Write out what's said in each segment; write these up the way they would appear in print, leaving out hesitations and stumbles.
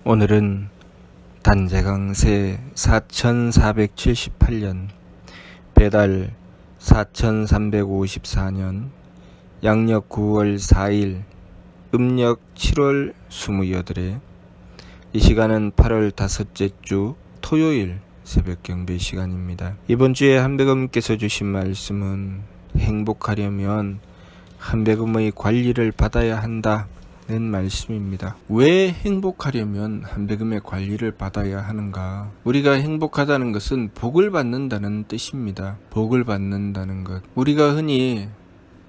오늘은 단재강세 4478년 배달 4354년 양력 9월 4일 음력 7월 28에 이 시간은 8월 다섯째 주 토요일 새벽 경배 시간입니다. 이번 주에 한백음께서 주신 말씀은 행복하려면 한백음의 관리를 받아야 한다 는 말씀입니다. 왜 행복하려면 한백음의 관리를 받아야 하는가? 우리가 행복하다는 것은 복을 받는다는 뜻입니다. 복을 받는다는 것. 우리가 흔히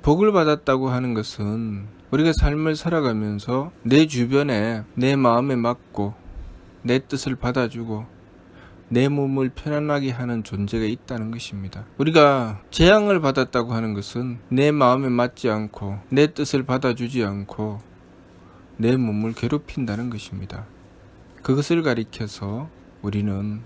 복을 받았다고 하는 것은 우리가 삶을 살아가면서 내 주변에 내 마음에 맞고 내 뜻을 받아주고 내 몸을 편안하게 하는 존재가 있다는 것입니다. 우리가 재앙을 받았다고 하는 것은 내 마음에 맞지 않고 내 뜻을 받아주지 않고 내 몸을 괴롭힌다는 것입니다. 그것을 가리켜서 우리는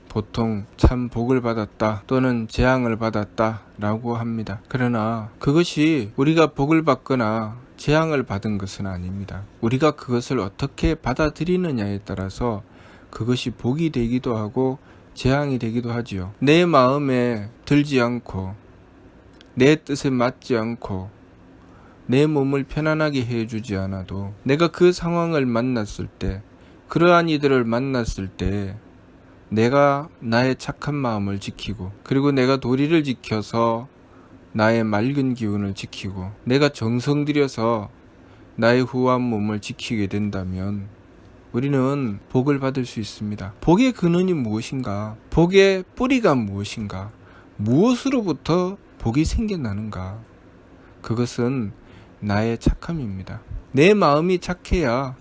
보통 참 복을 받았다 또는 재앙을 받았다 라고 합니다. 그러나 그것이 우리가 복을 받거나 재앙을 받은 것은 아닙니다. 우리가 그것을 어떻게 받아들이느냐에 따라서 그것이 복이 되기도 하고 재앙이 되기도 하지요. 내 마음에 들지 않고 내 뜻에 맞지 않고 내 몸을 편안하게 해주지 않아도 내가 그 상황을 만났을 때, 그러한 이들을 만났을 때 내가 나의 착한 마음을 지키고, 그리고 내가 도리를 지켜서 나의 맑은 기운을 지키고, 내가 정성 들여서 나의 후한 몸을 지키게 된다면 우리는 복을 받을 수 있습니다. 복의 근원이 무엇인가? 복의 뿌리가 무엇인가? 무엇으로부터 복이 생겨나는가? 그것은 나의 착함입니다. 내 마음이 착해야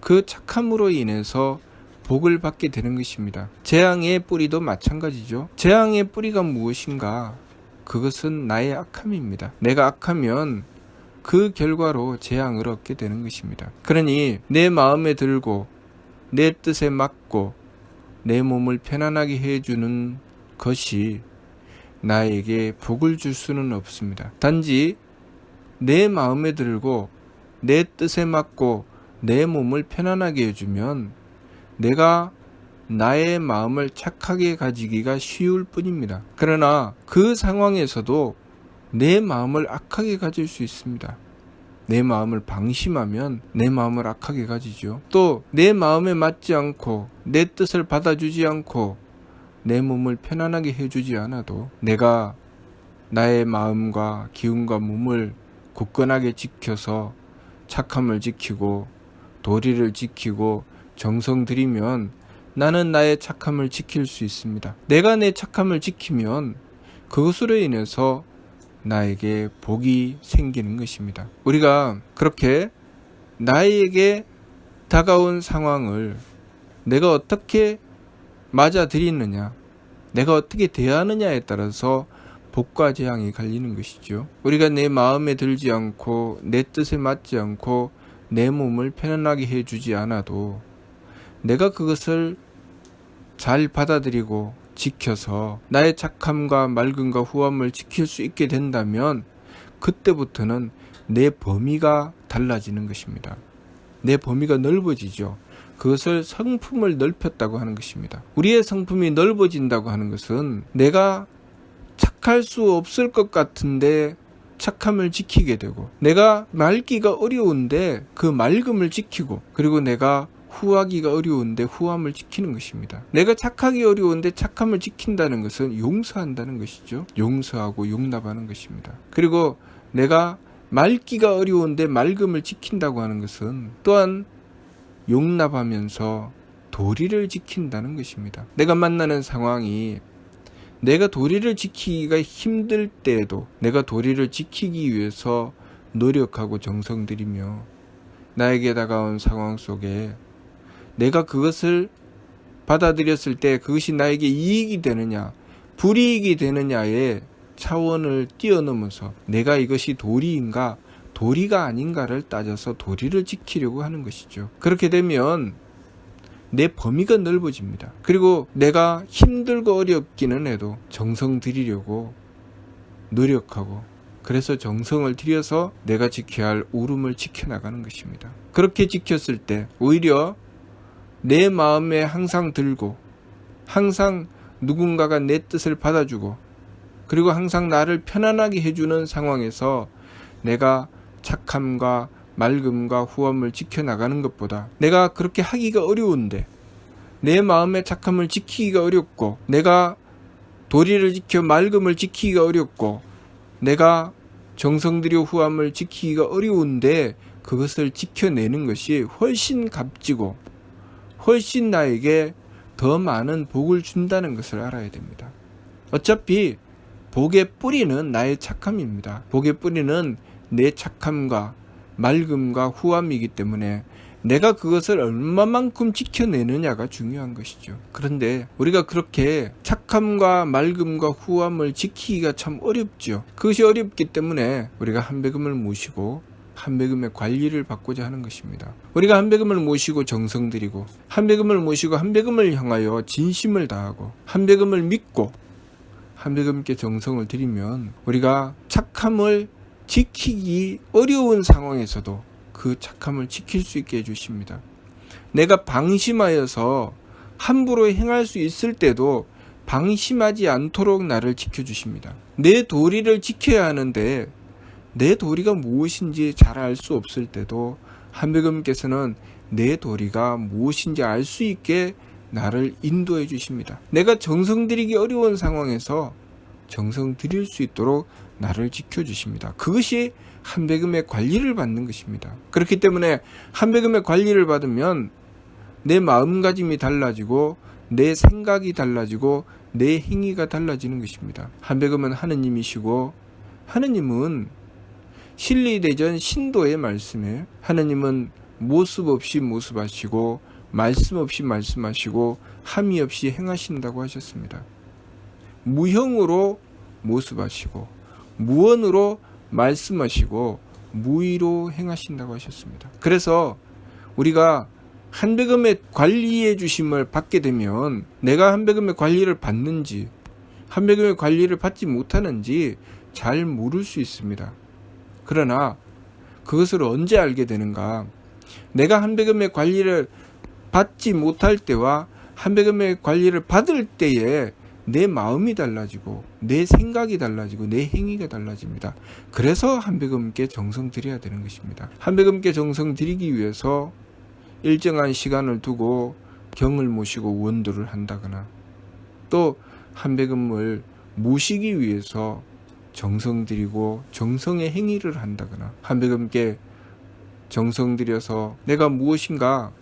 그 착함으로 인해서 복을 받게 되는 것입니다. 재앙의 뿌리도 마찬가지죠. 재앙의 뿌리가 무엇인가? 그것은 나의 악함입니다. 내가 악하면 그 결과로 재앙을 얻게 되는 것입니다. 그러니 내 마음에 들고 내 뜻에 맞고 내 몸을 편안하게 해주는 것이 나에게 복을 줄 수는 없습니다. 단지 내 마음에 들고 내 뜻에 맞고 내 몸을 편안하게 해주면 내가 나의 마음을 착하게 가지기가 쉬울 뿐입니다. 그러나 그 상황에서도 내 마음을 악하게 가질 수 있습니다. 내 마음을 방심하면 내 마음을 악하게 가지죠. 또 내 마음에 맞지 않고 내 뜻을 받아주지 않고 내 몸을 편안하게 해주지 않아도 내가 나의 마음과 기운과 몸을 굳건하게 지켜서 착함을 지키고 도리를 지키고 정성 들이면 나는 나의 착함을 지킬 수 있습니다. 내가 내 착함을 지키면 그것으로 인해서 나에게 복이 생기는 것입니다. 우리가 그렇게 나에게 다가온 상황을 내가 어떻게 맞아들이느냐, 내가 어떻게 대하느냐에 따라서 복과 재앙이 갈리는 것이죠. 우리가 내 마음에 들지 않고 내 뜻에 맞지 않고 내 몸을 편안하게 해주지 않아도 내가 그것을 잘 받아들이고 지켜서 나의 착함과 맑음과 후함을 지킬 수 있게 된다면 그때부터는 내 범위가 달라지는 것입니다. 내 범위가 넓어지죠. 그것을 성품을 넓혔다고 하는 것입니다. 우리의 성품이 넓어진다고 하는 것은 내가 착할 수 없을 것 같은데 착함을 지키게 되고, 내가 맑기가 어려운데 그 맑음을 지키고, 그리고 내가 후하기가 어려운데 후함을 지키는 것입니다. 내가 착하기 어려운데 착함을 지킨다는 것은 용서한다는 것이죠. 용서하고 용납하는 것입니다. 그리고 내가 맑기가 어려운데 맑음을 지킨다고 하는 것은 또한 용납하면서 도리를 지킨다는 것입니다. 내가 만나는 상황이 내가 도리를 지키기가 힘들 때에도 내가 도리를 지키기 위해서 노력하고 정성 들이며 나에게 다가온 상황 속에 내가 그것을 받아들였을 때 그것이 나에게 이익이 되느냐 불이익이 되느냐의 차원을 뛰어넘어서 내가 이것이 도리인가 도리가 아닌가를 따져서 도리를 지키려고 하는 것이죠. 그렇게 되면 내 범위가 넓어집니다. 그리고 내가 힘들고 어렵기는 해도 정성 들이려고 노력하고, 그래서 정성을 들여서 내가 지켜야 할 울음을 지켜나가는 것입니다. 그렇게 지켰을 때 오히려 내 마음에 항상 들고, 항상 누군가가 내 뜻을 받아주고, 그리고 항상 나를 편안하게 해주는 상황에서 내가 착함과 맑음과 후함을 지켜나가는 것보다, 내가 그렇게 하기가 어려운데 내 마음의 착함을 지키기가 어렵고, 내가 도리를 지켜 맑음을 지키기가 어렵고, 내가 정성 들여 후함을 지키기가 어려운데 그것을 지켜내는 것이 훨씬 값지고 훨씬 나에게 더 많은 복을 준다는 것을 알아야 됩니다. 어차피 복의 뿌리는 나의 착함입니다. 복의 뿌리는 내 착함과 맑음과 후함이기 때문에 내가 그것을 얼마만큼 지켜내느냐가 중요한 것이죠. 그런데 우리가 그렇게 착함과 맑음과 후함을 지키기가 참 어렵죠. 그것이 어렵기 때문에 우리가 한배금을 모시고 한배금의 관리를 받고자 하는 것입니다. 우리가 한배금을 모시고 정성 들이고, 한배금을 모시고 한배금을 향하여 진심을 다하고, 한배금을 믿고 한배금께 정성을 들이면 우리가 착함을 지키기 어려운 상황에서도 그 착함을 지킬 수 있게 해주십니다. 내가 방심하여서 함부로 행할 수 있을 때도 방심하지 않도록 나를 지켜주십니다. 내 도리를 지켜야 하는데 내 도리가 무엇인지 잘 알 수 없을 때도 한배금께서는 내 도리가 무엇인지 알 수 있게 나를 인도해 주십니다. 내가 정성 들이기 어려운 상황에서 정성 들일 수 있도록 나를 지켜주십니다. 그것이 한배금의 관리를 받는 것입니다. 그렇기 때문에 한배금의 관리를 받으면 내 마음가짐이 달라지고, 내 생각이 달라지고, 내 행위가 달라지는 것입니다. 한배금은 하느님이시고, 하느님은 신리대전 신도의 말씀에, 하느님은 모습 없이 모습하시고 말씀 없이 말씀하시고 함이 없이 행하신다고 하셨습니다. 무형으로 모습하시고 무언으로 말씀하시고 무의로 행하신다고 하셨습니다. 그래서 우리가 한배금의 관리해 주심을 받게 되면 내가 한배금의 관리를 받는지 한배금의 관리를 받지 못하는지 잘 모를 수 있습니다. 그러나 그것을 언제 알게 되는가? 내가 한배금의 관리를 받지 못할 때와 한배금의 관리를 받을 때에 내 마음이 달라지고 내 생각이 달라지고 내 행위가 달라집니다. 그래서 한배금께 정성 들여야 되는 것입니다. 한배금께 정성 들이기 위해서 일정한 시간을 두고 경을 모시고 원도를 한다거나, 또 한배금을 모시기 위해서 정성 들이고 정성의 행위를 한다거나, 한배금께 정성 들여서 내가 무엇인가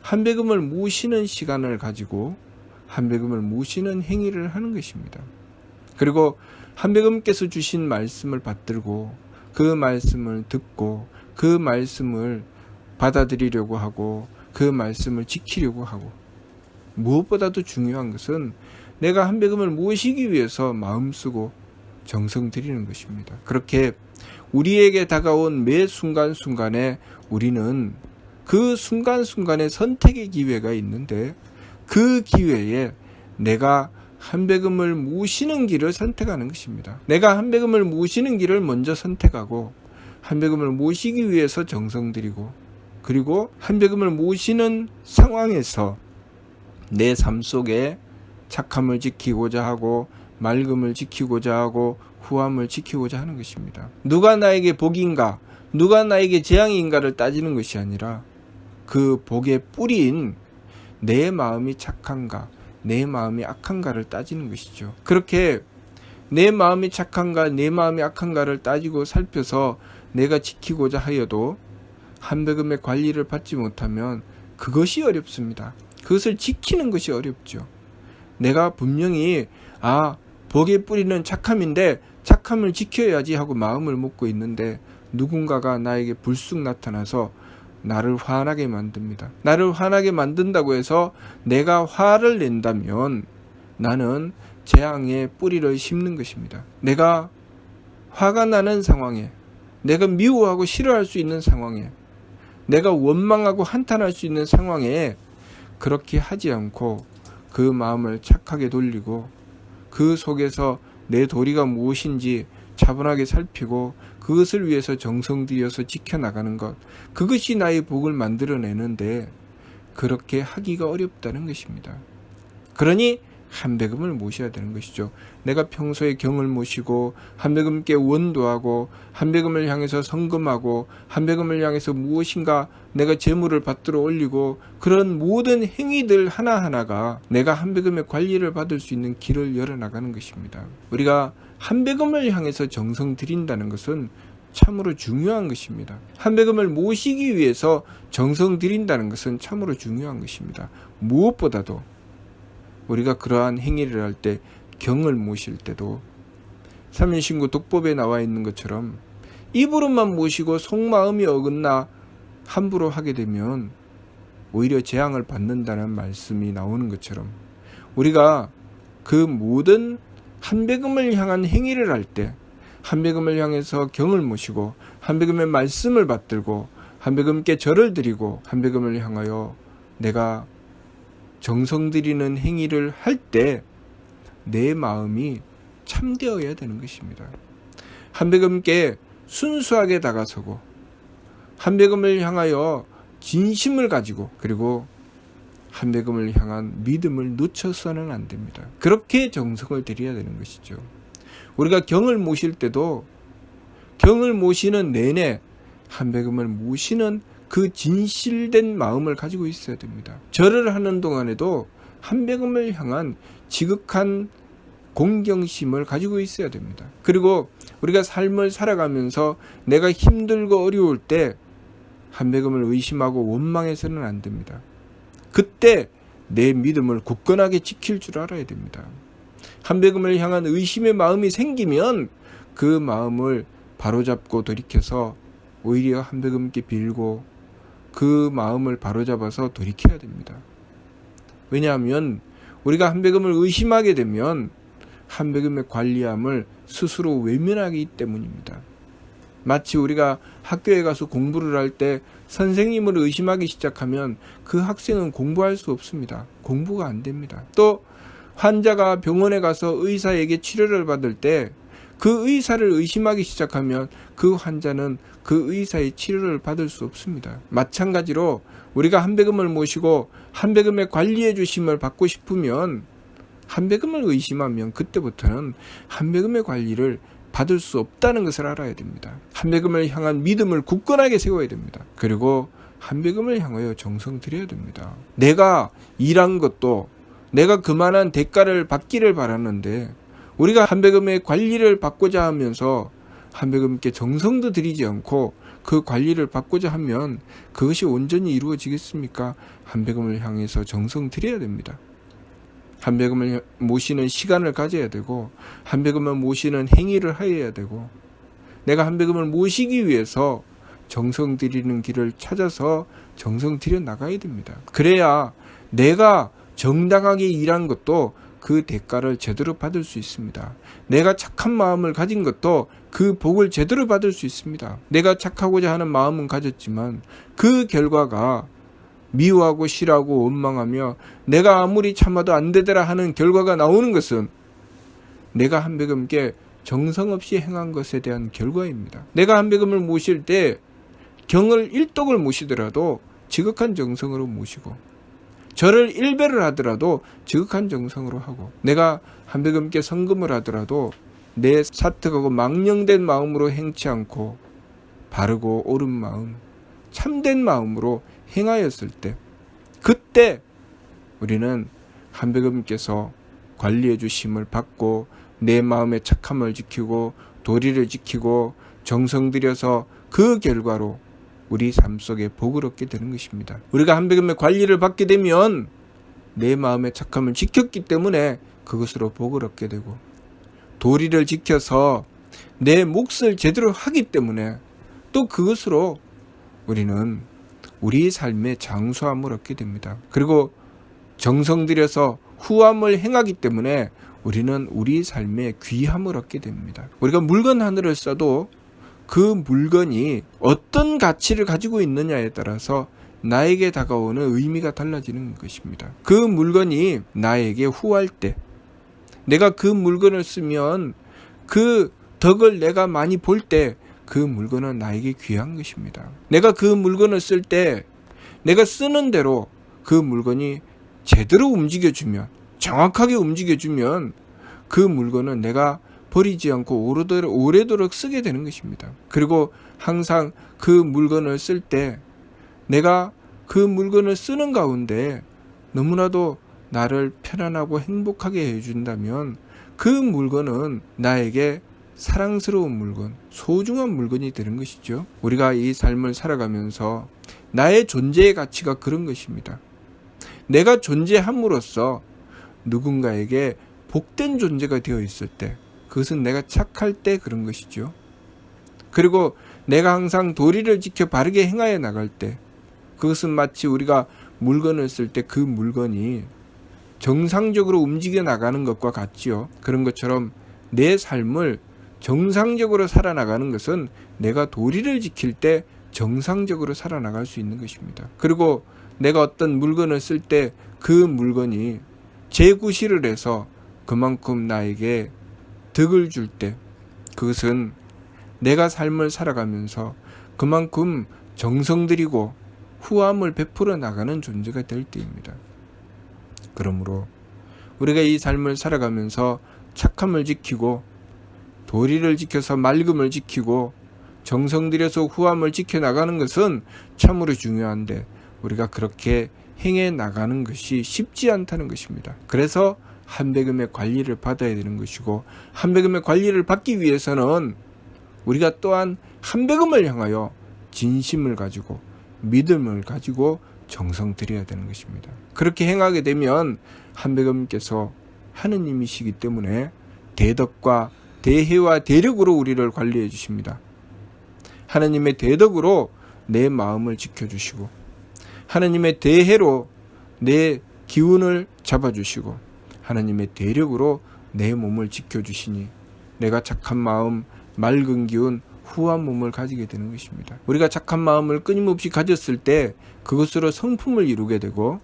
한배금을 모시는 시간을 가지고 한배금을 모시는 행위를 하는 것입니다. 그리고 한배금께서 주신 말씀을 받들고 그 말씀을 듣고 그 말씀을 받아들이려고 하고 그 말씀을 지키려고 하고, 무엇보다도 중요한 것은 내가 한배금을 모시기 위해서 마음 쓰고 정성 들이는 것입니다. 그렇게 우리에게 다가온 매 순간순간에 우리는 그 순간순간에 선택의 기회가 있는데, 그 기회에 내가 한배금을 모시는 길을 선택하는 것입니다. 내가 한배금을 모시는 길을 먼저 선택하고 한배금을 모시기 위해서 정성 들이고, 그리고 한배금을 모시는 상황에서 내 삶 속에 착함을 지키고자 하고 맑음을 지키고자 하고 후함을 지키고자 하는 것입니다. 누가 나에게 복인가, 누가 나에게 재앙인가를 따지는 것이 아니라 그 복의 뿌리인 내 마음이 착한가, 내 마음이 악한가를 따지는 것이죠. 그렇게 내 마음이 착한가, 내 마음이 악한가를 따지고 살펴서 내가 지키고자 하여도 한배금의 관리를 받지 못하면 그것이 어렵습니다. 그것을 지키는 것이 어렵죠. 내가 분명히 복의 뿌리는 착함인데 착함을 지켜야지 하고 마음을 먹고 있는데 누군가가 나에게 불쑥 나타나서 나를 화나게 만듭니다. 나를 화나게 만든다고 해서 내가 화를 낸다면 나는 재앙의 뿌리를 심는 것입니다. 내가 화가 나는 상황에, 내가 미워하고 싫어할 수 있는 상황에, 내가 원망하고 한탄할 수 있는 상황에 그렇게 하지 않고 그 마음을 착하게 돌리고 그 속에서 내 도리가 무엇인지 차분하게 살피고 그것을 위해서 정성 들여서 지켜나가는 것, 그것이 나의 복을 만들어내는데, 그렇게 하기가 어렵다는 것입니다. 그러니 한배금을 모셔야 되는 것이죠. 내가 평소에 경을 모시고 한배금께 원도하고 한배금을 향해서 성금하고 한배금을 향해서 무엇인가 내가 제물을 받들어 올리고 그런 모든 행위들 하나하나가 내가 한배금의 관리를 받을 수 있는 길을 열어나가는 것입니다. 우리가 한배금을 향해서 정성 드린다는 것은 참으로 중요한 것입니다. 한배금을 모시기 위해서 정성 드린다는 것은 참으로 중요한 것입니다. 무엇보다도 우리가 그러한 행위를 할 때 경을 모실 때도 삼인신구 독법에 나와 있는 것처럼 입으로만 모시고 속마음이 어긋나 함부로 하게 되면 오히려 재앙을 받는다는 말씀이 나오는 것처럼 우리가 그 모든 한배금을 향한 행위를 할 때 한배금을 향해서 경을 모시고 한배금의 말씀을 받들고 한배금께 절을 드리고 한배금을 향하여 내가 정성 들이는 행위를 할 때 내 마음이 참되어야 되는 것입니다. 한배금께 순수하게 다가서고 한배금을 향하여 진심을 가지고 그리고 한배금을 향한 믿음을 놓쳐서는 안 됩니다. 그렇게 정성을 들여야 되는 것이죠. 우리가 경을 모실 때도 경을 모시는 내내 한배금을 모시는 그 진실된 마음을 가지고 있어야 됩니다. 절을 하는 동안에도 한배금을 향한 지극한 공경심을 가지고 있어야 됩니다. 그리고 우리가 삶을 살아가면서 내가 힘들고 어려울 때 한배금을 의심하고 원망해서는 안 됩니다. 그때 내 믿음을 굳건하게 지킬 줄 알아야 됩니다. 한배금을 향한 의심의 마음이 생기면 그 마음을 바로잡고 돌이켜서 오히려 한배금께 빌고 그 마음을 바로잡아서 돌이켜야 됩니다. 왜냐하면 우리가 한배금을 의심하게 되면 한배금의 관리함을 스스로 외면하기 때문입니다. 마치 우리가 학교에 가서 공부를 할 때 선생님을 의심하기 시작하면 그 학생은 공부할 수 없습니다. 공부가 안 됩니다. 또 환자가 병원에 가서 의사에게 치료를 받을 때 그 의사를 의심하기 시작하면 그 환자는 그 의사의 치료를 받을 수 없습니다. 마찬가지로 우리가 한배금을 모시고 한배금의 관리해 주심을 받고 싶으면 한배금을 의심하면 그때부터는 한배금의 관리를 받을 수 없다는 것을 알아야 됩니다. 한배금을 향한 믿음을 굳건하게 세워야 됩니다. 그리고 한배금을 향하여 정성 들여야 됩니다. 내가 일한 것도 내가 그만한 대가를 받기를 바랐는데 우리가 한배금의 관리를 받고자 하면서 한배금께 정성도 들이지 않고 그 관리를 받고자 하면 그것이 온전히 이루어지겠습니까? 한배금을 향해서 정성 들여야 됩니다. 한배금을 모시는 시간을 가져야 되고 한배금을 모시는 행위를 하여야 되고 내가 한배금을 모시기 위해서 정성 들이는 길을 찾아서 정성 들여 나가야 됩니다. 그래야 내가 정당하게 일한 것도 그 대가를 제대로 받을 수 있습니다. 내가 착한 마음을 가진 것도 그 복을 제대로 받을 수 있습니다. 내가 착하고자 하는 마음은 가졌지만 그 결과가 미워하고 싫어하고 원망하며 내가 아무리 참아도 안 되더라 하는 결과가 나오는 것은 내가 한배금께 정성 없이 행한 것에 대한 결과입니다. 내가 한배금을 모실 때 경을 일독을 모시더라도 지극한 정성으로 모시고 절을 일배를 하더라도 지극한 정성으로 하고 내가 한배금께 성금을 하더라도 내 사특하고 망령된 마음으로 행치 않고 바르고 옳은 마음 참된 마음으로 행하였을 때 그때 우리는 한배금께서 관리해 주심을 받고 내 마음의 착함을 지키고 도리를 지키고 정성 들여서 그 결과로 우리 삶 속에 복을 얻게 되는 것입니다. 우리가 한배금의 관리를 받게 되면 내 마음의 착함을 지켰기 때문에 그것으로 복을 얻게 되고 도리를 지켜서 내 몫을 제대로 하기 때문에 또 그것으로 우리는 우리 삶의 장수함을 얻게 됩니다. 그리고 정성 들여서 후함을 행하기 때문에 우리는 우리 삶의 귀함을 얻게 됩니다. 우리가 물건 하나를 써도 그 물건이 어떤 가치를 가지고 있느냐에 따라서 나에게 다가오는 의미가 달라지는 것입니다. 그 물건이 나에게 후할 때 내가 그 물건을 쓰면 그 덕을 내가 많이 볼 때 그 물건은 나에게 귀한 것입니다. 내가 그 물건을 쓸 때 내가 쓰는 대로 그 물건이 제대로 움직여주면, 정확하게 움직여주면 그 물건은 내가 버리지 않고 오래도록 쓰게 되는 것입니다. 그리고 항상 그 물건을 쓸 때 내가 그 물건을 쓰는 가운데 너무나도 나를 편안하고 행복하게 해준다면 그 물건은 나에게 사랑스러운 물건, 소중한 물건이 되는 것이죠. 우리가 이 삶을 살아가면서 나의 존재의 가치가 그런 것입니다. 내가 존재함으로써 누군가에게 복된 존재가 되어 있을 때, 그것은 내가 착할 때 그런 것이죠. 그리고 내가 항상 도리를 지켜 바르게 행하여 나갈 때, 그것은 마치 우리가 물건을 쓸 때 그 물건이 정상적으로 움직여 나가는 것과 같지요. 그런 것처럼 내 삶을 정상적으로 살아나가는 것은 내가 도리를 지킬 때 정상적으로 살아나갈 수 있는 것입니다. 그리고 내가 어떤 물건을 쓸 때 그 물건이 재구실을 해서 그만큼 나에게 덕을 줄 때, 그것은 내가 삶을 살아가면서 그만큼 정성 들이고 후함을 베풀어 나가는 존재가 될 때입니다. 그러므로 우리가 이 삶을 살아가면서 착함을 지키고 도리를 지켜서 맑음을 지키고 정성 들여서 후함을 지켜나가는 것은 참으로 중요한데, 우리가 그렇게 행해 나가는 것이 쉽지 않다는 것입니다. 그래서 한백음의 관리를 받아야 되는 것이고, 한백음의 관리를 받기 위해서는 우리가 또한 한백음을 향하여 진심을 가지고 믿음을 가지고 정성 들여야 되는 것입니다. 그렇게 행하게 되면 한백음께서 하느님이시기 때문에 대덕과 대혜와 대력으로 우리를 관리해 주십니다. 하나님의 대덕으로 내 마음을 지켜주시고, 하나님의 대혜로 내 기운을 잡아주시고, 하나님의 대력으로 내 몸을 지켜주시니 내가 착한 마음, 맑은 기운, 후한 몸을 가지게 되는 것입니다. 우리가 착한 마음을 끊임없이 가졌을 때 그것으로 성품을 이루게 되고,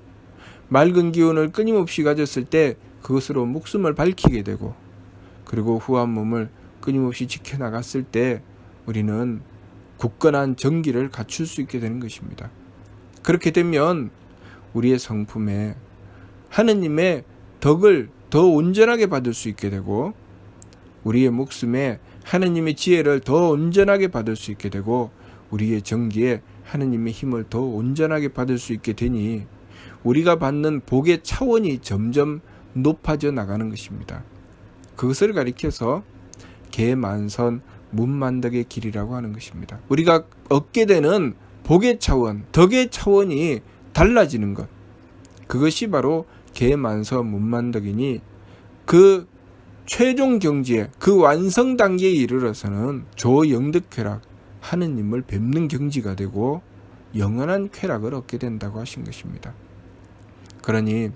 맑은 기운을 끊임없이 가졌을 때 그것으로 목숨을 밝히게 되고, 그리고 후한 몸을 끊임없이 지켜나갔을 때 우리는 굳건한 정기를 갖출 수 있게 되는 것입니다. 그렇게 되면 우리의 성품에 하느님의 덕을 더 온전하게 받을 수 있게 되고, 우리의 목숨에 하느님의 지혜를 더 온전하게 받을 수 있게 되고, 우리의 정기에 하느님의 힘을 더 온전하게 받을 수 있게 되니 우리가 받는 복의 차원이 점점 높아져 나가는 것입니다. 그것을 가리켜서 개만선 문만덕의 길이라고 하는 것입니다. 우리가 얻게 되는 복의 차원, 덕의 차원이 달라지는 것, 그것이 바로 개만선 문만덕이니, 그 최종 경지에, 그 완성 단계에 이르러서는 조영득쾌락, 하느님을 뵙는 경지가 되고 영원한 쾌락을 얻게 된다고 하신 것입니다. 그러니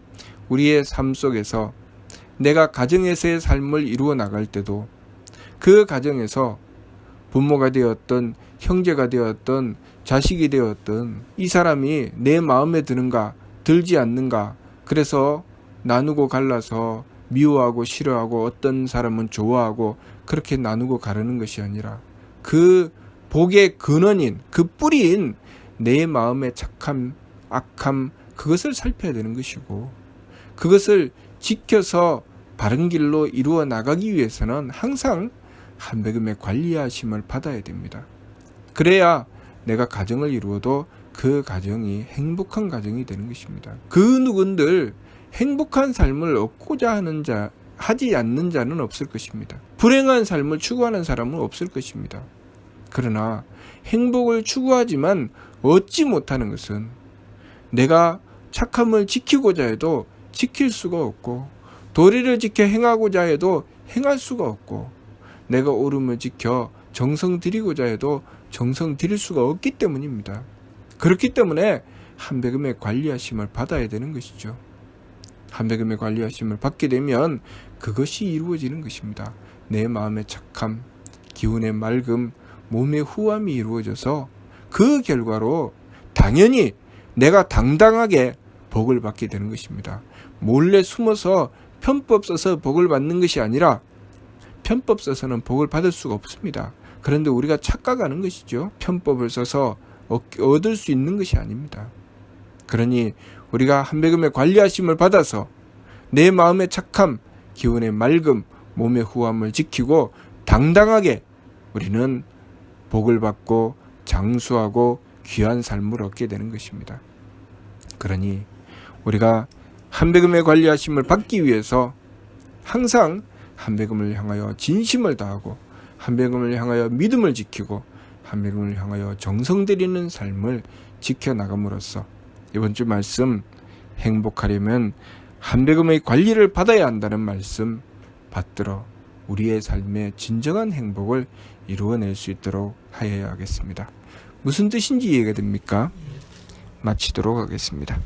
우리의 삶 속에서 내가 가정에서의 삶을 이루어 나갈 때도 그 가정에서 부모가 되었던, 형제가 되었던, 자식이 되었던 이 사람이 내 마음에 드는가 들지 않는가, 그래서 나누고 갈라서 미워하고 싫어하고 어떤 사람은 좋아하고 그렇게 나누고 가르는 것이 아니라, 그 복의 근원인, 그 뿌리인 내 마음의 착함, 악함, 그것을 살펴야 되는 것이고, 그것을 지켜서 바른 길로 이루어 나가기 위해서는 항상 한백음의 관리하심을 받아야 됩니다. 그래야 내가 가정을 이루어도 그 가정이 행복한 가정이 되는 것입니다. 그 누군들 행복한 삶을 얻고자 하지 않는 자는 없을 것입니다. 불행한 삶을 추구하는 사람은 없을 것입니다. 그러나 행복을 추구하지만 얻지 못하는 것은, 내가 착함을 지키고자 해도 지킬 수가 없고, 도리를 지켜 행하고자 해도 행할 수가 없고, 내가 옳음을 지켜 정성 들이고자 해도 정성 들일 수가 없기 때문입니다. 그렇기 때문에 한백음의 관리하심을 받아야 되는 것이죠. 한백음의 관리하심을 받게 되면 그것이 이루어지는 것입니다. 내 마음의 착함, 기운의 맑음, 몸의 후함이 이루어져서 그 결과로 당연히 내가 당당하게 복을 받게 되는 것입니다. 몰래 숨어서 편법 써서 복을 받는 것이 아니라, 편법 써서는 복을 받을 수가 없습니다. 그런데 우리가 착각하는 것이죠. 편법을 써서 얻을 수 있는 것이 아닙니다. 그러니 우리가 한백음의 관리하심을 받아서 내 마음의 착함, 기운의 맑음, 몸의 후함을 지키고 당당하게 우리는 복을 받고 장수하고 귀한 삶을 얻게 되는 것입니다. 그러니 우리가 한백음의 관리하심을 받기 위해서 항상 한백음을 향하여 진심을 다하고 한백음을 향하여 믿음을 지키고 한백음을 향하여 정성 들이는 삶을 지켜나감으로써 이번 주 말씀 행복하려면 한백음의 관리를 받아야 한다는 말씀 받들어 우리의 삶의 진정한 행복을 이루어낼 수 있도록 하여야 하겠습니다. 무슨 뜻인지 이해가 됩니까? 마치도록 하겠습니다.